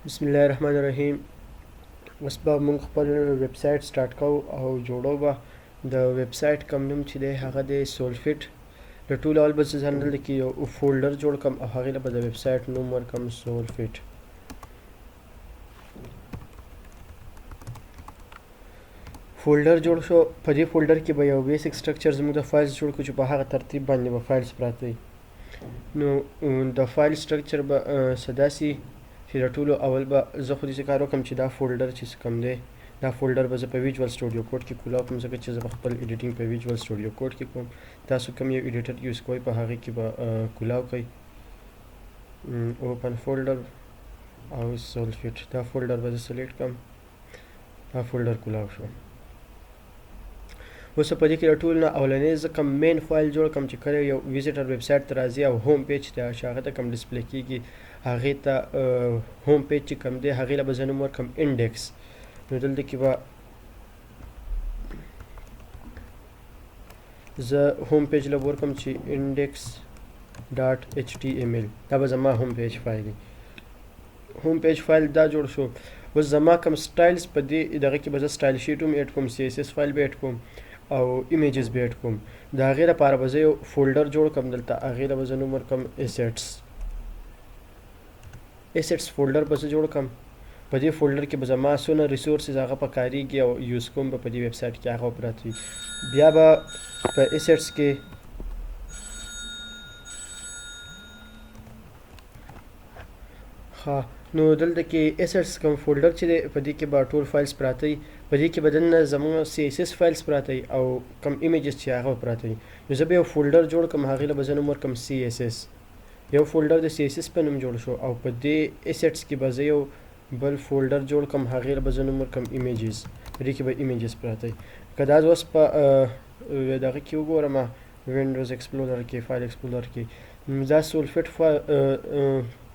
बिस्मिल्लाहिर्रहमानिर्रहीम। اوس به موږ خپل ویب سټارټ کوو او جوړو به د ویب سټ کوم نوم چې دی هغه دی سولفیټ. د ټولو اول به زه ځان دلته کې یو فولډر جوړ کړم او هغې له به د ویب سټ نوم ورکړم سولفیټ. فولډر جوړ شو. په دې فولډر کې به یو بیسک سټرکچر زموږ د فایلز جوړ کړو چې په هغه ترتیب باندې به فایلز پراته وي. نو د فایل سټرکچر به څه داسې چې د ټولو اول به زه خو داسې کار وکړم چې دا فولډر چې کوم دی دا فولډر به زه په ویجوال سټوډیو کوډ کې کولاو کړم، ځکه چې زه به خپل ایډیټینګ په ویجوال سټوډیو کوډ کې کوم. تاسو کوم یو ایډیټر یوز کوئ په هغې کې به کولاو کوئ. اوپن فولډر او سولفیټ دا فولډر به زه سلیکټ کړم. دا فولډر کولاو شو. اوس په دې کې د ټول نه اولنی زه کوم مین فایل جوړ کړم چې کله یو ویزیټر ویب سایټ ته راځي او هوم پیج ته چې هغه ته کوم ډسپلی کېږي هغې ته هوم پیج چې کوم دی هغې له به زه نوم ورکړم انډیکس. نو دلته کې به زه هوم پیج له به ورکړم چې انډیکس ډاټ ایچ ټي ایم ایل. دا به زما هوم پیج فایل دی. هوم پیج فایل دا جوړ شو. اوس زما کوم سټایلز په دې دغه کې به زه سټایل شیټ هم ایډ کوم، سی ایس ایس فایل به ایډ کوم او ایمیجز به ایډ کوم. د هغې لپاره به زه یو فولډر جوړ کړم. دلته هغې له به زه نوم ورکړم ایسیټس فولډر به زه جوړ کړم. په دې فولډر کې به زما څونه ریسورسز هغه په کاریږي او یوز کوم به په دې ویب سایټ کې هغه پراته وي. بیا به په ایسیټس کې نو دلته کې ایسیټس کوم فولډر چې دی په دې کې به ټول فایلز پراته وي. په دې کې به دننه زموږ سی ایس ایس فایلز پراته وي او کوم ایمیجز چې هغه به پراته وي. نو زه به یو فولډر جوړ کړم، هغې له به زه نوم ورکړم سی ایس ایس. یو فولډر د سی ایس ایس په نوم جوړ شو او په دې ایسیټس کې به زه یو بل فولډر جوړ کړم، هغې له به زه نوم ورکړم ایمیجز. په دې کې به ایمیجز پراته وي. که دا اوس په دغه کې وګورم وینډوز ایکسپلورر کې فایل ایکسپلورر کې دا سولفیټ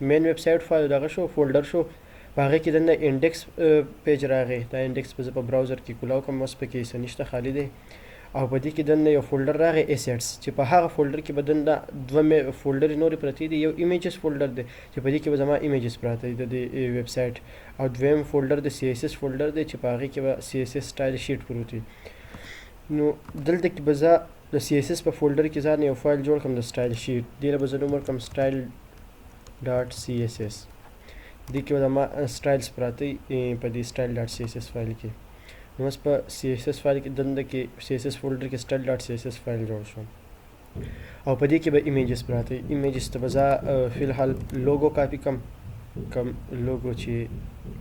مین ویب سایټ فایل دغه شو فولډر شو. په هغې کې دننه انډیکس پیج راغی. دا انډیکس به زه په براوزر کې کولاو کړم. اوس پکې څه نشته، خالي دی. او په دې کې دننه یو فولډر راغی ایسیټس چې په هغه فولډر کې به دننه دوه فولډر نورې پرتې دي. یو ایمیجز فولډر دی چې په دې کې به زما ایمیجز پراته دي د دې ویب سایټ، او دویم فولډر د سی ایس ایس فولډر دی چې په هغې کې به سی ایس ایس سټایل شیټ پروت وي. نو دلته کې به زه د سی ایس ایس په فولډر کې ځان یو فایل جوړ کړم د سټایل شیټ. دې له به زه نوم ورکړم سټایل ډاټ سی ایس ایس. دې کې به زما سټایلز پراته وي په دې سټایل ډاټ سی ایس ایس فایل کې. نو اوس په سی ایس ایس فایل کې دنده کې سی ایس ایس فولډر کې سټایل ډاټ سی ایس ایس فایل جوړ شو او په دې کې به ایمیجز پراته وي. ایمیجز ته به زه فی الحال لوګو کاپي کړم، کوم لوګو چې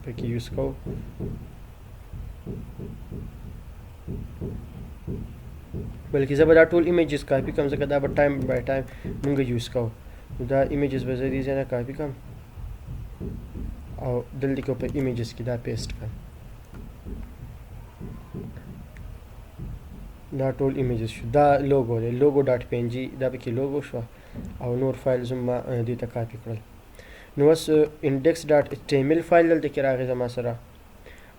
پکې یوز کوو. بلکې زه به دا ټول ایمیجز کاپي کړم ځکه دا به ټایم بای ټایم مونږ یوز کوو. نو دا ایمیجز به زه دې ځای نه کاپي کړم او دلته کې په ایمیجز کې دا پیسټ کړم. دا ټول ایمیجز شو. دا لوګو دی، لوګو ډاټ پی ان جي، دا پکې لوګو شو او نور فایلز هم ما دې ته کاپي کړل. نو اوس انډیکس ډاټ ایچ ټي ایم ایل فایل دلته کې راغی زما سره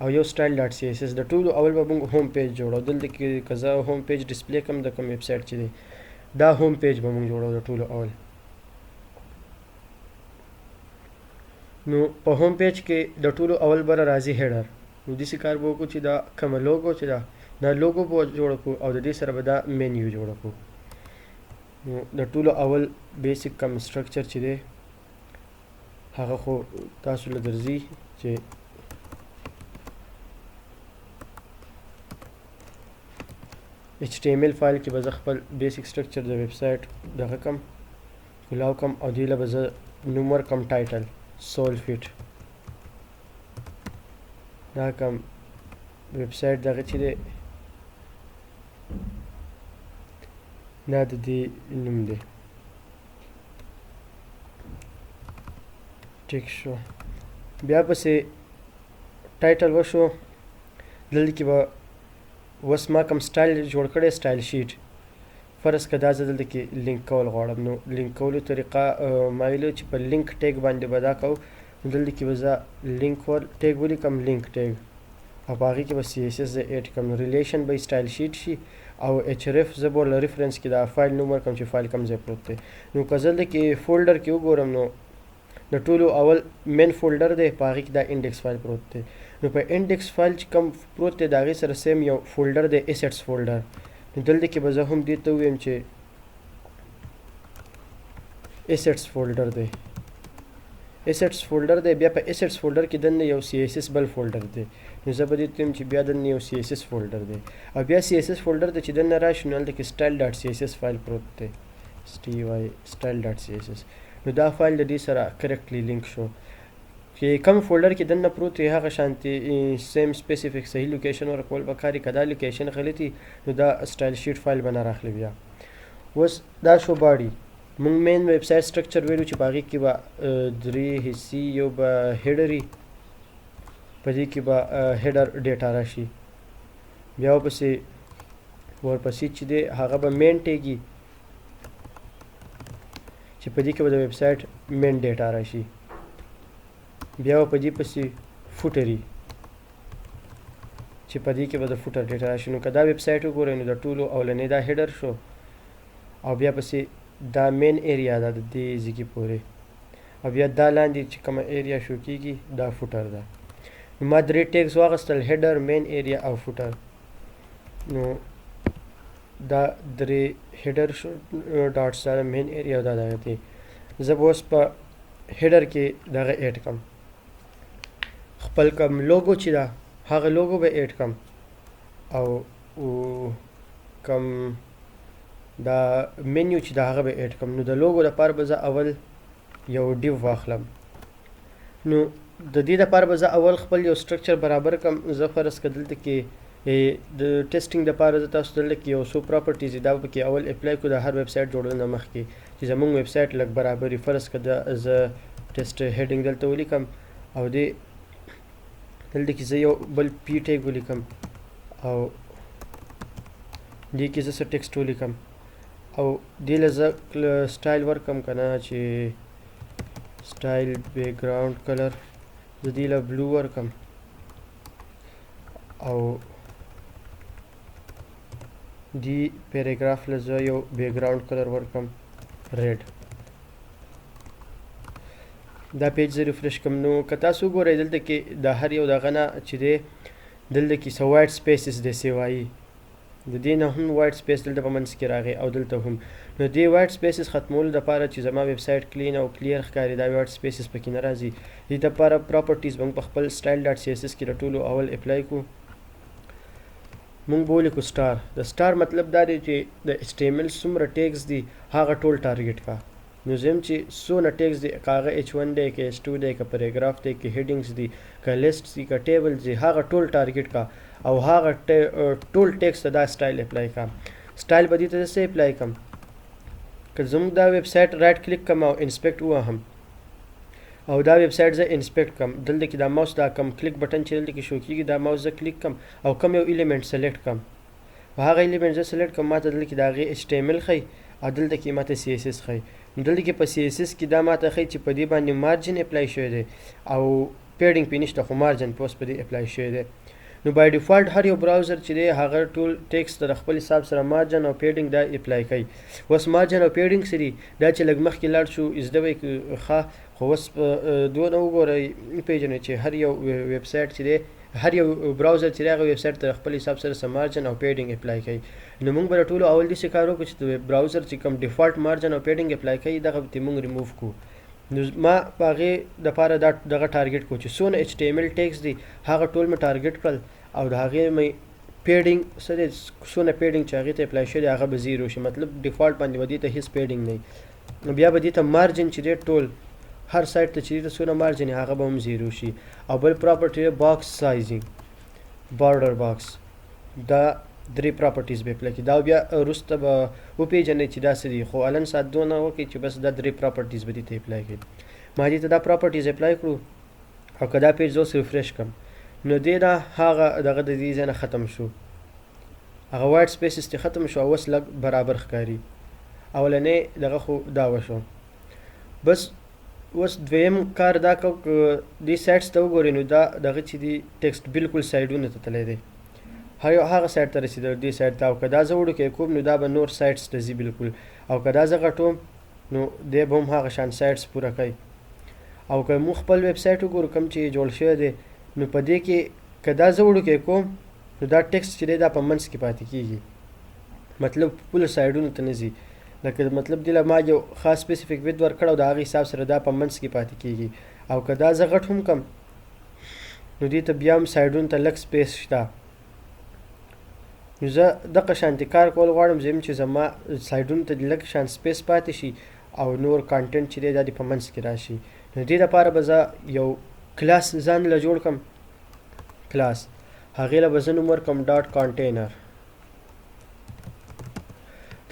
او یو سټایل ډاټ سی ایس ایس. د ټولو اول به موږ هوم پیج جوړو. دلته کې که زه هوم پیج ډسپلی کړم د کوم ویب سایټ چې دی دا هوم پیج به موږ جوړو د ټولو اول. نو په هوم پیج کې د ټولو اول به راځي هیډر. نو داسې کار به وکړو چې دا کومه لوګو چې دا لوګو به جوړه کړو او د دې سره به دا مینیو جوړه کړو. نو د ټولو اول بیسک کوم سټرکچر چې دی هغه خو تاسو له درځي چې ایچ ټي ایم ایل فایل کې به زه خپل بیسک سټرکچر د ویب سایټ دغه کم کولاو کم او دې له به زه نوم ورکړم ټایټل سولفیټ. دا کوم ویب سایټ دغه چې دی دا د دې نوم دی. ټیک شو. بیا پسې ټایټل وشو. دلته کې به اوس ما کوم سټایل جوړ کړی سټایل شیټ. فرض که دا زه دلته کې لینک کول غواړم. نو لینک کولو طریقه ما ویلو چې په لینک ټیګ باندې به دا کوو. نو دلته کې به زه لینک ټیګ ولیکم لینک ټیګ او په هغې کې به سی ایس ایس زه ایډ کړم. ریلیشن به سټایل شیټ شي او ایچ رف زه به له ریفرنس کې دا فایل نوم ورکړم چې فایل کوم ځای پروت دی. نو که زه دلته کې فولډر کې وګورم نو د د ټولو اول مین فولډر دی په هغې کې دا انډیکس فایل پروت دی نو په انډیکس فایل چې کوم پروت دی د هغې سره سیم یو فولډر دی ایسټس فولډر نو دلته کې به زه هم دې ته ووایم چې ایسټس فولډر دی ایسټس فولډر دی بیا په ایسټس فولډر کې دننه یو سی ایس ایس بل فولډر دی نو زه به دې ته وایم چې بیا دننه یو سی ایس ایس فولډر دی او بیا سی ایس ایس فولډر ته چې دننه راشي نو هلته کې سټایل ډاټ سی ایس ایس فایل پروت دی سټایل ډاټ سی ایس ایس نو دا فایل د دې سره کریکټلی لینک شو چې کوم فولډر کې دننه پروت وي هغه شانتې سیم سپیسیفیک صحیح لوکیشن ورکول پکار وي که دا لوکیشن غلطي نو دا سټایل شیټ فایل به نه راخلي بیا اوس دا شو باډي مونږ مین ویب سایټ سټرکچر ویلو چې په هغې کې به درې حصې یو به هیډر وي په دې کې به هیډر ډیټا راشي بیا ورپسې چې دی هغه به مین ټیګ وي چې په دې کې به د ویب سایټ مین ډیټا راشي بیا به په دې پسې فوټر وي چې په دې کې به د فوټر ډیټا راشي نو که دا ویب سایټ وګورئ نو د ټولو اولنی دا هیډر شو او بیا پسې دا مین ایریا ده د دې ځګې پورې او بیا دا لاندې چې کومه ایریا شو کېږي دا فوټر ده نو ما درې ټیګز واخیستل هیډر مین ایریا او فوټر نو دا درې هیډر شو ډاټس دا مین ایریا او دا دغه دی زه به اوس په هیډر کې دغه ایډ کړم خپل کوم لوګو چې ده هغه لوګو به ایډ کړم او کوم دا منیو چې دا هغه به ایډ کړم نو د لوګو لپاره به زه اول یو ډیو واخلم نو د دې لپاره به زه اول خپل یو سټرکچر برابر کړم زه فرض که دلته کې د ټیسټینګ دپاره زه تاسو دلته کې یو څو پراپرټیز دي دا به پکې اول اپلای کړو د هر ویب سایټ جوړولو نه مخکې چې زموږ ویب سایټ لږ برابر وي فرض که زه ټیسټ هیډینګ دلته ولیکم او دې دلته کې زه یو بل پی ټیګ ولیکم او دې کې زه څه ټیکسټ ولیکم او دې له زه سټایل ورکم که نه چې سټایل بیکګراؤنډ کلر زه دې له بلو ورکم او دی پیراګراف له زه یو بیکګراؤنډ کلر ورکم ریډ دا پیج زه ریفرش کړم نو که تاسو وګورئ دلته کې د هر یو دغه نه چې دی دلته کې څه وایټ سپیسز داسې وایي د دې نه هم وایټ سپیس دلته په منځ کې راغی او دلته هم نو دې وایټ سپیسز ختمولو دپاره چې زما ویب سایټ کلین او کلیر ښکاري دا وایټ سپیسز پکې نه راځي دې دپاره پراپرټیز به موږ په خپل سټایل ډاټ سی ایس ایس کې د ټولو اول اپلای کړو مونږ به ولیکو سټار د سټار مطلب دا دی چې د ایچ ټي ایم ایل څومره ټیګز دي هغه ټول ټارګیټ کا نو زم چې څونه ټیګز دي که هغه ایچ 1 دی که ایچ 2 دی که پیراګراف دی که هیډینګز دي که لیسټ دي که ټیبلز دي هغه ټول ټارګیټ کا او هغه ټول ټیکس ته دا سټایل اپلای کړم سټایل به دې ته څه اپلای کړم که زموږ دا ویب سایټ رایټ کلیک کړم او انسپیکټ ووهم او دا ویب سایټ زه انسپیکټ کړم دلته کې دا ماوس دا کم کلیک بټن چې دلته کې شو کېږي دا ماوس زه کلیک کړم او کوم یو ایلیمنټ سلیکټ کړم په هغه ایلیمنټ زه سلیکټ کړم ماته دلته کې د هغې ایچ ټي ایم ایل ښیي او دلته کې ماته سی ایس ایس ښیي نو دلته کې په سی ایس ایس کې دا ماته ښیي چې په دې باندې مارجن اپلای شوی دی او پیډینګ پې نشته خو مارجن په اوس په دې اپلای شوی دی نو بای ډیفالټ هر یو براوزر چې دی هغه ټول ټیکسټ د خپل حساب سره مارجن او پیډینګ دا اپلای کوي اوس مارجن او پیډینګ سری دا چې لږ مخکې لاړ شو زده وی ښه خو اوس دونه وګورئ پیژنئ چې هر یو ویب سایټ چې دی هر یو براوزر چې دی هغه ویب سایټ ته خپل حساب سره څه مارجن او پیډینګ اپلای کوي نو موږ به د ټولو اول داسې کار وکړو چې د براوزر چې کوم ډیفالټ مارجن او پیډینګ اپلای کوي دغه به موږ ریموو کړو نو ما په هغې دپاره دغه ټارګیټ کړو چې څونه ایچ ټي ایم ایل ټیکس دي هغه ټول مې ټارګیټ کړل او د هغې مې پیډینګ څه دی څونه پیډینګ چې هغې ته اپلای شوی دی هغه به زیرو شي مطلب ډیفالټ باندې به دې ته هېڅ پیډینګ نه وي نو بیا به دې ته مارجن چې دی ټول هر سایټ ته چې دې ته څونه مارجن هغه به هم زیرو شي او بل پراپرټي دی باکس سایزینګ بارډر باکس دا درې پراپرټیز به اپلای کړي دا بیا وروسته به وپېژنئ چې دا څه دي خو الان ساعت دونه وکړئ چې بس دا درې پراپرټیز به دې ته اپلای کړي ما دې ته دا پراپرټیز اپلای کړو او که دا پیج زه اوس ریفرش کړم نو دې نه هغه دغه د دې ځای نه ختم شو هغه وایټ سپیسز ترې ختم شو او اوس لږ برابر ښکاري اولنی دغه خو دا وشو بس اوس دویم کار دا کوو که دې سایټس ته وګورئ نو دا دغه چې دی ټیکسټ بالکل سایډونو ته تللی دی هر یو هغه سایټ ته رسېدلی دې سایټ ته او که دا زه وړوکی کوم نو دا به نور سایټس ته ځي بالکل او که دا زه غټوم نو دی به هم هغه شان سایټس پوره کوي او که موږ خپل ویب سایټ وګورو کوم چې جوړ شوی دی نو په دې کې که دا زه وړوکی کوم نو دا ټکسټ چې دی دا په منځ کې پاتې کېږي مطلب خپلو سایډونو ته نه ځي لکه مطلب دې له ما یو خاص سپیسیفیک وید ورکړی او د هغې حساب سره دا په منځ کې پاتې کېږي او که دا زه غټ هم کړم نو دې ته بیا هم سایډونو ته لږ سپیس شته نو زه دغه شانتې کار کول غواړم زه چې زما سایډونو ته لږ شان سپیس پاتې شي او نور کانټینټ چې دی دا دې په منځ کې راشي نو دې لپاره به زه یو کلاس ځان له جوړ کړم کلاس هغې له به زه نوم ورکړم ډاټ کانټینر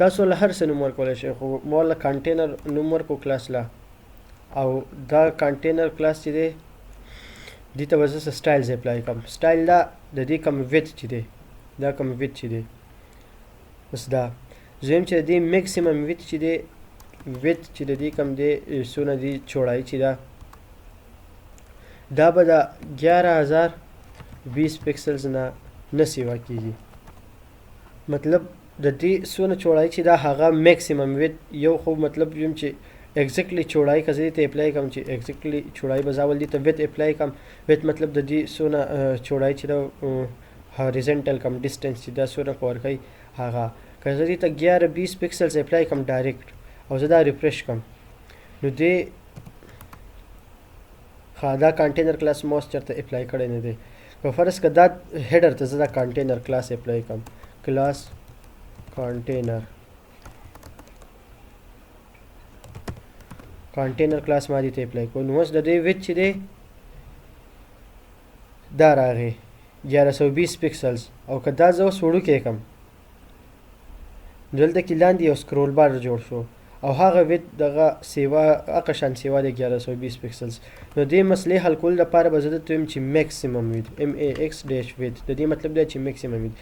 تاسو له هر څه نوم ورکولی شئ خو ما له کانټینر نوم ورکړو کلاس له او دا کانټینر کلاس چې دی دې ته به زه څه سټایلز اپلای کړم سټایل دا د دې کوم ویت چې دی دا کوم ویت چې دی بس دا دویم چې د دې میکسیمم ویت چې دی ویت چې د دې کوم دی څونه دی چوړایي چې ده دا به د 11020 پکسلز نه سیوا کېږي مطلب د دې څونه چوړایي چې دا هغه میکسیمم ویت یو خو مطلب یم چې ایگزیکټلی چوړایي که زه دې ته اپلای کړم چې ایگزیکټلی چوړایي به زه اول دې ته ویت اپلای کړم ویت مطلب د دې څونه چوړایي چې ده هاریزنټل کم ډسټنس چې دا څونه کور کوي هغه که زه دې ته 1120 پکسلز اپلای کړم ډایرکټ او زه دا ریفرش کړم نو دې دا کانټینر کلاس ما اوس چېرته اپلای کړی نه دی که فرض که دا هیډر ته زه دا کانټینر کلاس اپلای کړم کلاس کانټینر کلاس ما دې ته اپلای کړو نو اوس د دې ویت چې دی دا راغی 1120 پکسلز او که دا زه اوس وړوکی کړم دلته کې لاندې یو سکرول بار جوړ شو او هغه ویت دغه سیوا هغه شان سیوا د 1120 پکسلز نو دې مسلې حل کولو لپاره به زه درته وایم چې میکسیمم ویت MAX ډیش ویت د دې مطلب دی چې میکسیمم ویت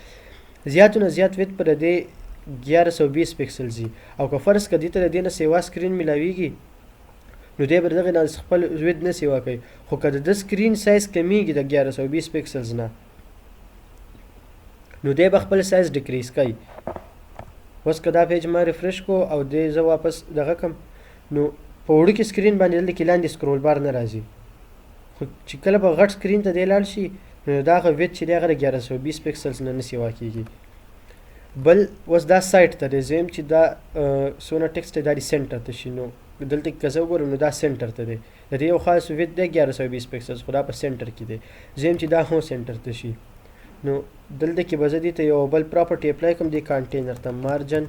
زیاتو نه زیات ویت پر دې 1120 پکسلز وي او که فرض که دې ته د دې نه سیوا سکرین میلاویږي نو دی به د دغې نه خپل ویت نه سیوا کوي خو که د ده سکرین سایز کمیږي د 1120 پکسلز نه نو دی به خپل سایز ډیکریز کوي اوس که دا پیج ما ریفرش کو او دی زه واپس دغه کم نو په وړوکې سکرین باندې دلته کې لاندې سکرول بار نه راځي خو چې کله به غټ سکرین ته دی لاړ شي نو د هغه ویت چې دی هغه د 1120 پکسلز نه سیوا کېږي بل اوس دا سایټ ته دی زه یم چې دا څونه ټکسټ دی دا دې سینټر ته شي نو دلته که زه وګورم نو دا سینټر ته دی د دې یو خاص ویت دی 1120 پکسلز خو دا په سینټر کې دی زه یم چې دا هم سینټر ته شي نو دلته کې به زه دې ته یو بل پراپرټي اپلای کړم دې کانټینر ته مارجن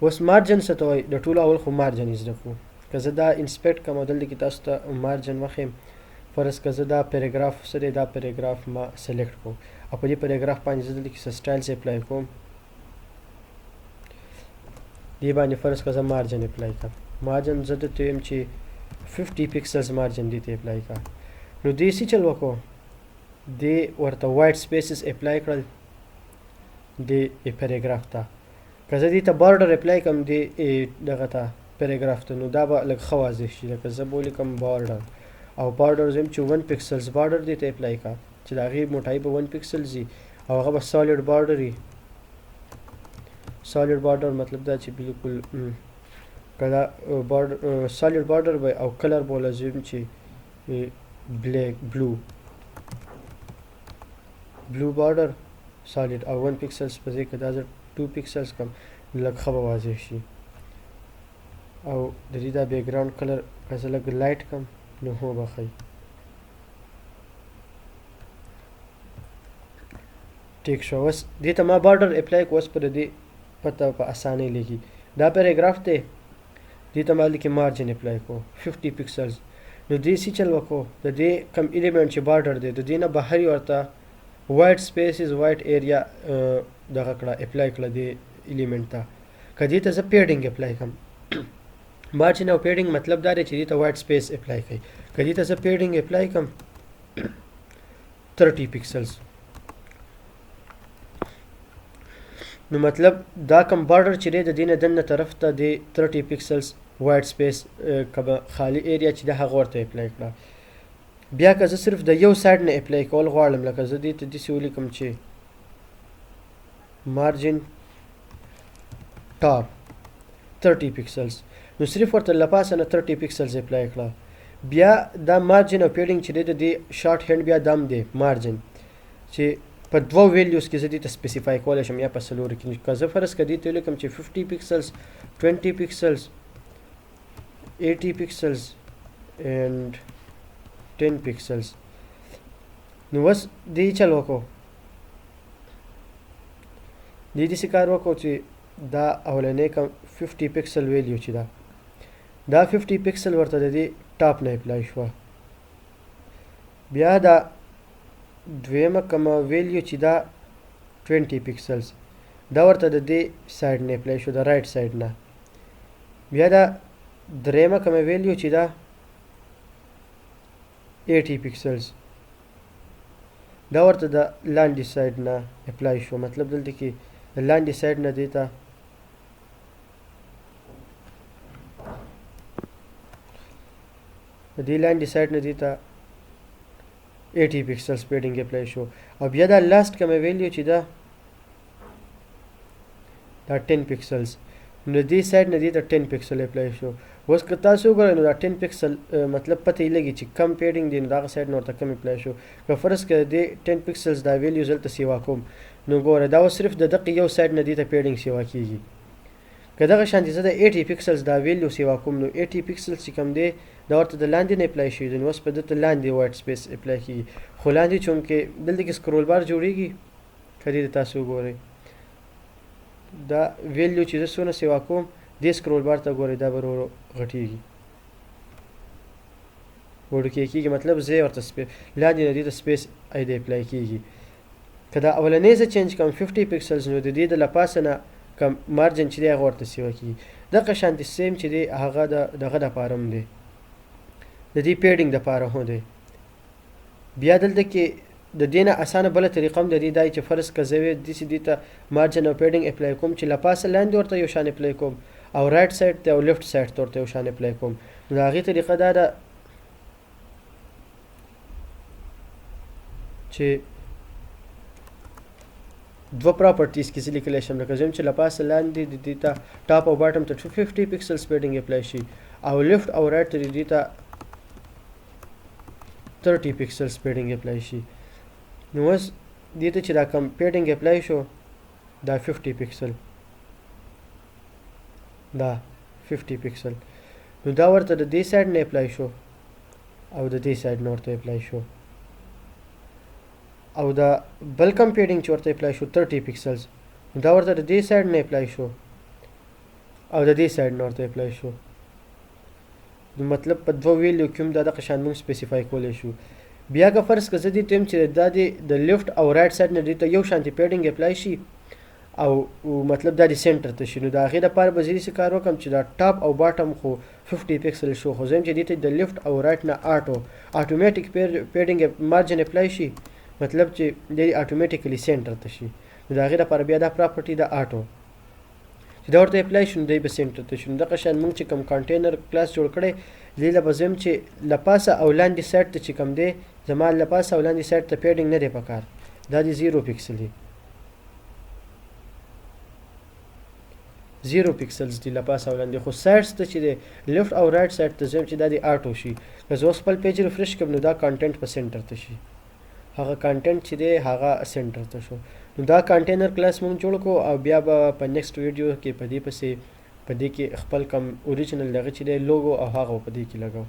اوس مارجن څه ته وایي د ټولو اول خو مارجن یې زده کړو که زه دا انسپیکټ کړم او دلته کې تاسو ته مارجن وښیم فرض که زه دا پیراګراف څه دی دا پیراګراف ما سلیکټ کړو او په دې پیراګراف باندې زه دلته کې څه سټایلز اپلای کوم دې باندې فرض که زه مارجن اپلای کړم مارجن زه درته وایم چې 50 پکسلز مارجن دې ته اپلای کړه نو دې څه چل وکړو دې ورته وایټ سپیسز اپلای کړل دې پیراګراف ته که زه دې ته بارډر اپلای کړم دې دغه ته پیراګراف ته نو دا به لږ ښه واضح شي لکه زه به ولیکم بارډر او بارډر زه یم چې 1 پکسلز بارډر دې ته اپلای کړه چې د هغې موټایي به 1 پکسلز وي او هغه به سالډ بارډر وي سالډ بارډر مطلب دا چې بالکل که دا سالډ بارډر به او کلر به لازم چې بلیک blue border solid او 1 pixels په ځای کې دا زه 2 pixels کم لږ ښه به واضح شي او د دې دا بیکګراوند کلر که زه لږ لایټ کم نو هو به ښایي ټیک شو اوس دې ته ما بارډر اپلای کړو اوس پر دې پته په اسانۍ لیکي دا پیراګراف دی دې ته ما لیکي مارجن اپلای کړو 50 پکسلز نو دې څه چل وکړو د دې کم ایلیمنټ چې بارډر دی د دې نه بهر یې ورته وایټ سپیسز وایټ ایریا دغه کړه اپلای کړه دې ایلیمنټ ته که دې ته زه پیډینګ اپلای کړم مارجن او پیډینګ مطلب دا دی چې دې ته وایټ سپیس اپلای کوي که دې ته زه پیډینګ اپلای کړم 30 پکسلز نو مطلب دا کم بارډر چې دی د دې نه دننه طرف ته د 30 پکسلز وایټ سپیس کومه خالی ایریا چې د هغه ورته اپلای کړه بیا که زه صرف د یو سایډ نه اپلای کول غواړم لکه زه دې ته داسې ولیکم چې مارجن ټاپ 30 پکسلز نو صرف ورته له پاسه نه 30 پکسلز اپلای کړه. بیا دا مارجن او پیډینګ چې دی د دې شارټ هینډ بیا دام دی مارجن چې په دوه ویلیوز کې زه دې ته سپیسیفای کولی شم یا په څلورو کې. که زه فرض که دې ته ولیکم چې 50 پکسلز 20 پکسلز 80 پکسلز and 10 پکسلز نو اوس دې چل وکړو دې داسې کار وکړو چې دا اولنی کم 50 پکسل ویلیو چې دا 50 پکسل ورته د دې ټاپ نه اپلای شوه. بیا دا دویمه کومه ویلیو چې دا 20 پکسلز دا ورته د دې سایډ نه اپلای شو د رایټ سایډ نه. بیا دا دریمه کومه ویلیو چې دا 80 پکسلز دا ورته د لاندې سایډ نه اپلای شو. مطلب دلته کې د لاندې سایډ نه دې ته د دې لاندې سایډ نه دې ته 80 پکسلز پیډینګ اپلای شو. او بیا دا لاست کومه ویلیو چې دا 10 پکسلز نو دې سایډ نه دې ته 10 پکسل اپلای شو. اوس که تاسو وګورئ نو دا 10 پکسل مطلب پته یې لګي چې کم پیډینګ دی نو دغه سایډ نه ورته کم اپلای شو. که فرض که دې 10 پکسلز دا ویلیوز دلته سیوا کوم نو ګوره دا اوس صرف د دقې یو سایډ نه دې ته پیډینګ سیوا کېږي. که دغه شانتې زه د 80 پکسلز دا ویلیو سیوا کوم نو 80 پکسلز چې کوم دی دا ورته د لاندې نه اپلای شوي دي نو اوس په دلته لاندې وایټ سپیس اپلای کېږي. خو لاندې چونکې دلته کې سکرول بار جوړېږي که دې تاسو وګورئ دا ویلیو چې زه څونه سیوا کوم دې سکرول بار ته ګورئ دا به ورو غټېږي وړوکی کېږي. مطلب زه ورته لاندې نه دې ته سپیس د اپلای کېږي. که دا اولنی زه چینج کړم 50 پکسلز نو د دې د له پاسه نه کم مارجن چې دی هغه ورته سیوا کېږي. دغه شانتې سیم چې دی هغه د دغه دپاره هم دی د دې پیډینګ دپاره هم دی. بیا دلته کې د دې نه اسانه بله طریقه هم د دې دی چې فرض که زه داسې دې ته مارجن او پیډینګ اپلای کوم چې له پاسه لاندې ورته یو شان اپلای کوم او رایټ سایډ ته او لیفټ سایډ ته ورته یو شان اپلای کوم. نو د هغې طریقه دا ده چې دوه پراپرټیز کې زه لیکلی شم لکه زه چې له پاسه لاندې د دې ته ټاپ او باټم ته 50 پکسلز پیډینګ اپلای شي او لیفټ او رایټ ته د دې ته 30 پکسلز پیډینګ اپلای شي. نو اوس دې ته چې دا کم پیډینګ اپلای شو دا 50 پکسل دا 50 پکسل نو دا ورته د دې سایډ نه اپلای شو او د دې سایډ نه ورته اپلای شو. او دا بل کم پیډینګ چې ورته اپلای شو 30 پکسلز نو دا ورته د دې سایډ نه اپلای شو او د دې سایډ نه ورته اپلای شو. نو مطلب په دوه ویلیو کې هم دا دغه شان موږ سپیسیفای کولی شو. بیا که فرض که زه دې ته یم چې دا د لیفټ او رایټ سایډ نه دې ته یو شانتې پیډینګ اپلای شي او مطلب دا د سینټر ته شي نو د هغې دپاره به زه داسې کار وکړم چې دا ټاپ او باټم خو 50 پکسل شو خو زه یم چې دې ته د لیفټ او رایټ نه اټومیټیک پیډینګ مارجن اپلای شي مطلب چې د اټومیټیکلی سینټر ته شي. نو د هغې دپاره بیا دا پراپرټي د آټو چې دا ورته اپلای شو نو دی به سینټر ته شي. نو دغه شان موږ چې کوم کانټینر کلاس جوړ کړی دې له به زه یم چې له پاسه او لاندې سایډ ته چې کوم دی زما له پاسه او لاندې سایډ ته پیډینګ نه دی پکار دا د 0 پکسل دی 0 پکسلز دی له پاسه او لاندې. خو سایډز ته چې دی لیفټ او رایټ سایډ ته زه یم چې دا د آټو شي. که زه اوس خپل پیج ریفرش کړم نو دا کانټینټ په سینټر ته شي هغه کانټینټ چې دی هغه سینټر ته شو. نو دا کانټینر کلاس موږ جوړ کړو او بیا به په نیکسټ ویډیو کې په دې پسې په دې کې خپل کم اوریجنل دغه چې دی لوګو او هغه په دې کې لګاو.